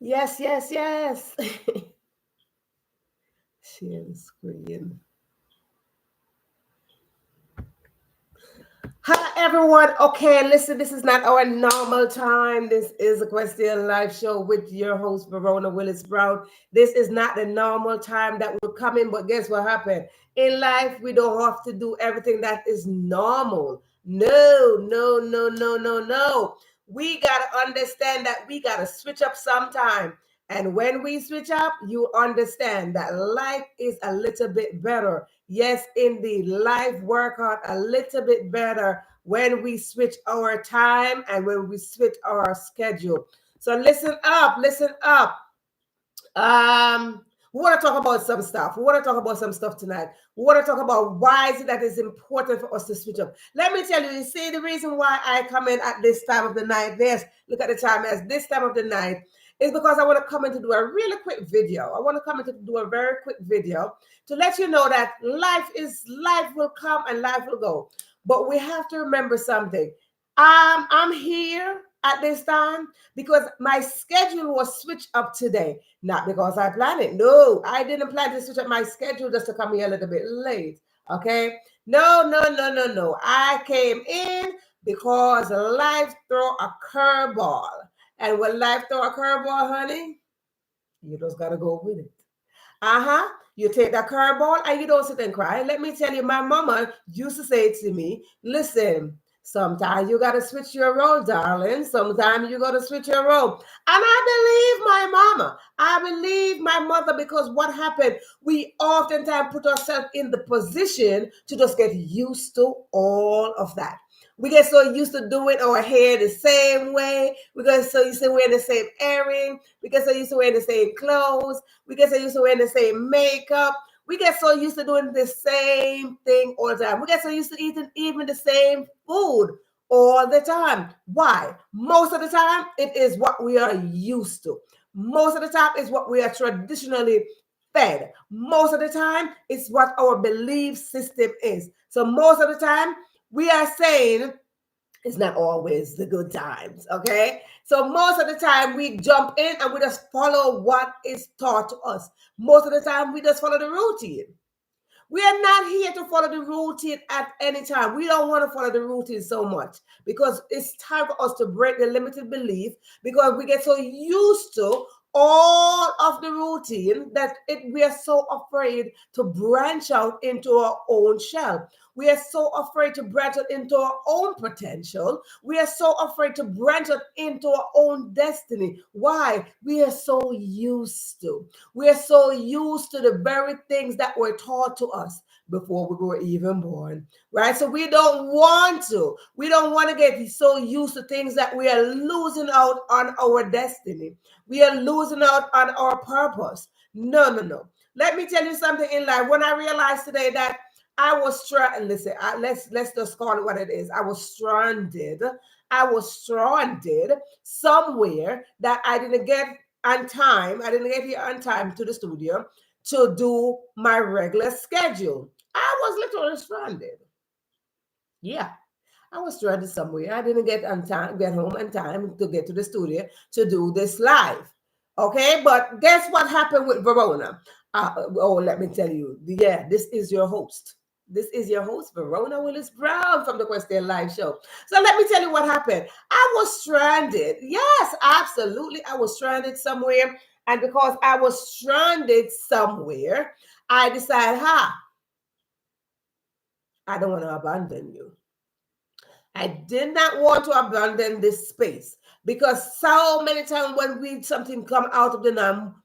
Yes, yes, yes. Share the screen. Hi, everyone. Okay, listen, this is not our normal time. This is a Question Live show with your host, Verona Willis-Brown. This is not the normal time that will come in, but guess what happened? In life, we don't have to do everything that is normal. No, no, no, no, no, no. We got to understand that we got to switch up sometime. And when we switch up, you understand that life is a little bit better. Yes, indeed, life work out a little bit better when we switch our time and when we switch our schedule. So listen up, listen up. We want to talk about some stuff. We want to talk about some stuff tonight. We want to talk about why is it that it's important for us to switch up. Let me tell you, you see, the reason why I come in at this time of the night, this, look at the time as this time of the night, is because I want to come in to do a really quick video. I want to come in to do a very quick video to let you know that life will come and life will go. But we have to remember something. I'm here at this time because my schedule was switched up today. Not because I planned it. No, I didn't plan to switch up my schedule just to come here a little bit late. Okay. No, no, no, no, no. I came in because life throw a curveball. And when life throw a curveball, honey, you just gotta go with it. Uh-huh. You take that curveball and you don't sit and cry. Let me tell you, my mama used to say to me, listen, sometimes you gotta switch your role, darling. Sometimes you gotta switch your role. And I believe my mama. I believe my mother because what happened, we oftentimes put ourselves in the position to just get used to all of that. We get so used to doing our hair the same way. We get so used to wearing the same earring. We get so used to wearing the same clothes. We get so used to wearing the same makeup. We get so used to doing the same thing all the time. We get so used to eating even the same food all the time. Why? Most of the time, it is what we are used to. Most of the time, it's what we are traditionally fed. Most of the time, it's what our belief system is. So most of the time, we are saying it's not always the good times, okay? So most of the time we jump in and we just follow what is taught to us. Most of the time we just follow the routine. We are not here to follow the routine at any time. We don't want to follow the routine so much because it's time for us to break the limited belief because we get so used to all of the routine that we are so afraid to branch out into our own shell. We are so afraid to branch out into our own potential. We are so afraid to branch out into our own destiny. Why? We are so used to. We are so used to the very things that were taught to us before we were even born, right? So we don't want to. We don't want to get so used to things that we are losing out on our destiny. We are losing out on our purpose. No, no, no. Let me tell you something in life. When I realized today that I was stranded. Listen, let's just call it what it is. I was stranded. I was stranded somewhere that I didn't get on time. I didn't get here on time to the studio to do my regular schedule. I was literally stranded. Yeah. I was stranded somewhere. I didn't get on time, get home on time to get to the studio to do this live. Okay, but guess what happened with Verona? Let me tell you. Yeah, this is your host. This is your host, Verona Willis-Brown from the Question Live Show. So let me tell you what happened. I was stranded. Yes, absolutely. I was stranded somewhere. And because I was stranded somewhere, I decided, I don't want to abandon you. I did not want to abandon this space because so many times when we something come out of the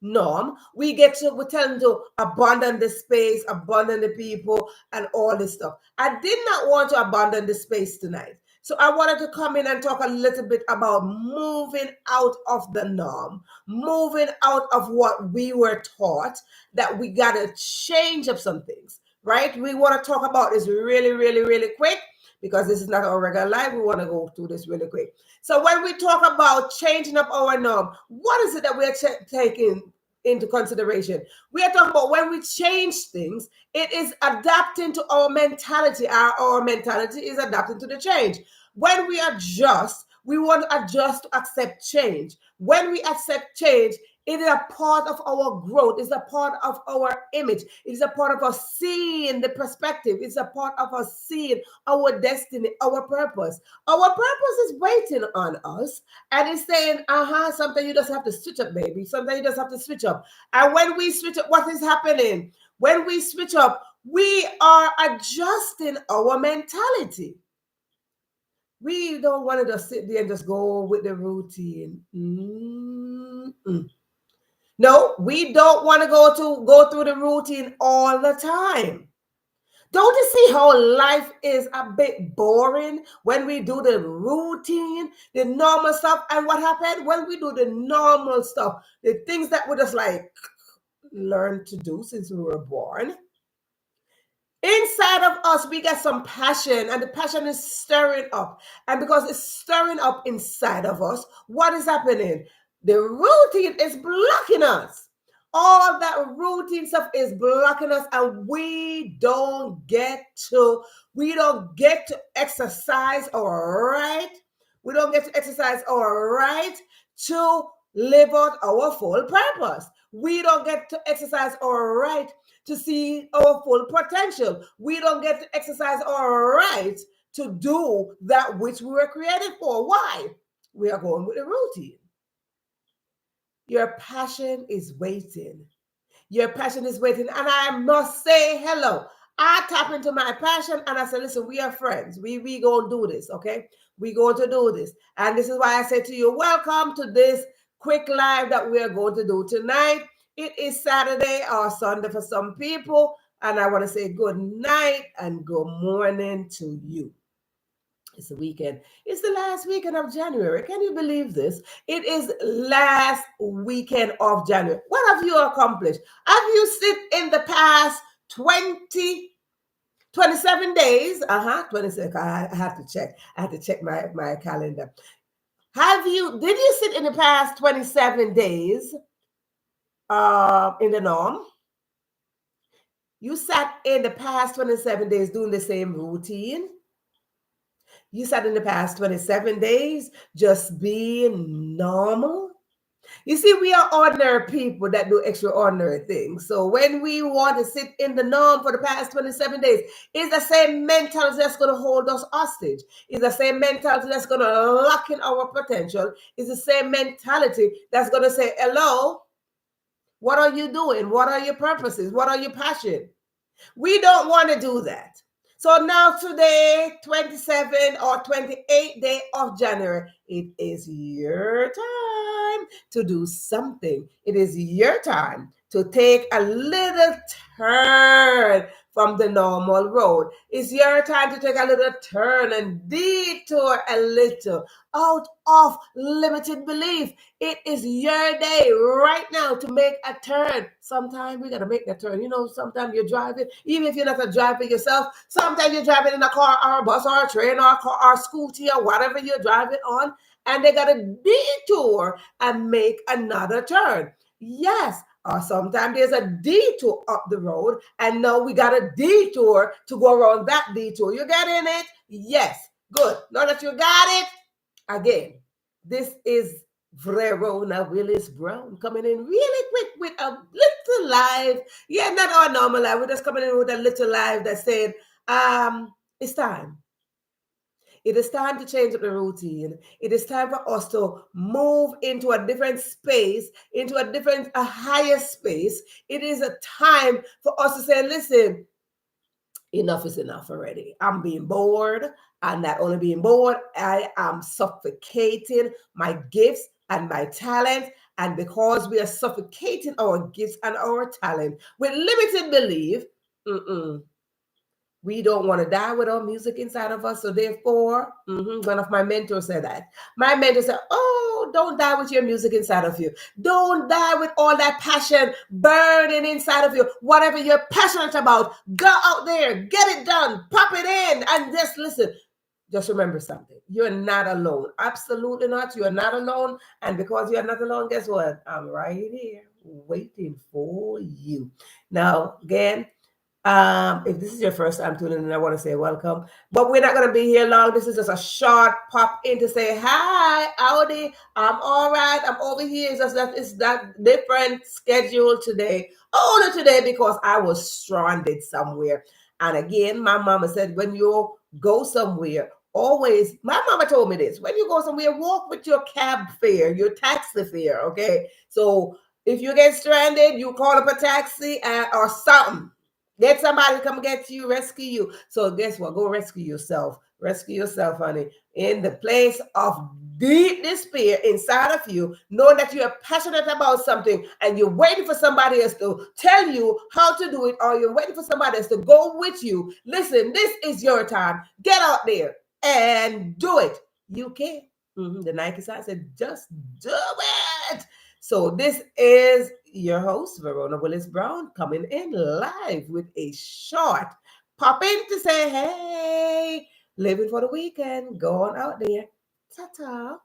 norm, we tend to abandon the space, abandon the people, and all this stuff. I did not want to abandon the space tonight. So I wanted to come in and talk a little bit about moving out of the norm, moving out of what we were taught, that we got to change up some things, right? We want to talk about this really, really, really quick because this is not our regular life. We want to go through this really quick. So when we talk about changing up our norm, what is it that we're taking into consideration? We are talking about when we change things, it is adapting to our mentality. Our mentality is adapting to the change. When we adjust, We want to adjust to accept change. When we accept change, it is a part of our growth. It's a part of our image. It's a part of us seeing the perspective. It's a part of us seeing our destiny, our purpose. Our purpose is waiting on us. And it's saying, sometimes you just have to switch up, baby. Sometimes you just have to switch up. And when we switch up, what is happening? When we switch up, we are adjusting our mentality. We don't want to just sit there and just go with the routine. No, we don't want to go through the routine all the time. Don't you see how life is a bit boring when we do the routine, the normal stuff? And what happened when we do the normal stuff, the things that we just like learned to do since we were born? Inside of us, we get some passion, and the passion is stirring up. And because it's stirring up inside of us, what is happening? The routine is blocking us. All that routine stuff is blocking us, and we don't get to exercise our right. We don't get to exercise our right to live out our full purpose. We don't get to exercise our right to see our full potential. We don't get to exercise our right to do that which we were created for. Why? We are going with the routine. Your passion is waiting. Your passion is waiting. And I must say hello. I tap into my passion and I said, listen, we are friends. We going to do this, okay? We going to do this. And this is why I say to you, welcome to this quick live that we are going to do tonight. It is Saturday or Sunday for some people. And I want to say good night and good morning to you. It's the weekend. It's the last weekend of January. Can you believe this? It is last weekend of January. What have you accomplished? Have you sit in the past 27 days? 26. I have to check. I have to check my calendar. Did you sit in the past 27 days in the norm? You sat in the past 27 days doing the same routine? You sat in the past 27 days just being normal? You see, we are ordinary people that do extraordinary things. So when we want to sit in the norm for the past 27 days, it's the same mentality that's going to hold us hostage. It's the same mentality that's going to lock in our potential. It's the same mentality that's going to say, hello, what are you doing? What are your purposes? What are your passion? We don't want to do that. So now today, 27 or 28th day of January, it is your time to do something. It is your time to take a little turn from the normal road. It's your time to take a little turn and detour a little out of limited belief. It is your day right now to make a turn. Sometimes we got to make that turn. You know, sometimes you're driving, even if you're not a driver yourself, sometimes you're driving in a car or a bus or a train or a car or a scooter or whatever you're driving on, and they got to detour and make another turn. Yes. Or sometimes there's a detour up the road, and now we got a detour to go around that detour. You getting it? Yes. Good. Now that you got it, again, this is Verona Willis-Brown coming in really quick with a little live. Yeah, not our normal live. We're just coming in with a little live that said, it's time. It is time to change up the routine. It is time for us to move into a different space, into a higher space. It is a time for us to say, listen, enough is enough already. I'm being bored. I'm not only being bored, I am suffocating my gifts and my talent. And because we are suffocating our gifts and our talent with limited belief, we don't want to die with our music inside of us. So therefore, one of my mentors said that. My mentor said, oh, don't die with your music inside of you. Don't die with all that passion burning inside of you. Whatever you're passionate about, go out there, get it done, pop it in, and just listen. Just remember something. You're not alone. Absolutely not. You're not alone. And because you're not alone, guess what? I'm right here waiting for you. Now, again, If this is your first time tuning in, I want to say welcome. But we're not going to be here long. This is just a short pop in to say hi, howdy. I'm all right. I'm over here. It's that different schedule today. Only today because I was stranded somewhere. And again, my mama said, when you go somewhere, always, my mama told me this, when you go somewhere, walk with your cab fare, your taxi fare, okay? So if you get stranded, you call up a taxi or something. Get somebody to come get you, rescue you. So guess what? Go rescue yourself. Rescue yourself, honey. In the place of deep despair inside of you, knowing that you are passionate about something and you're waiting for somebody else to tell you how to do it, or you're waiting for somebody else to go with you. Listen, this is your time. Get out there and do it. You can. The Nike sign said, just do it. So this is your host, Verona Willis-Brown, coming in live with a short pop in to say, hey, living for the weekend, go on out there. Ta-ta.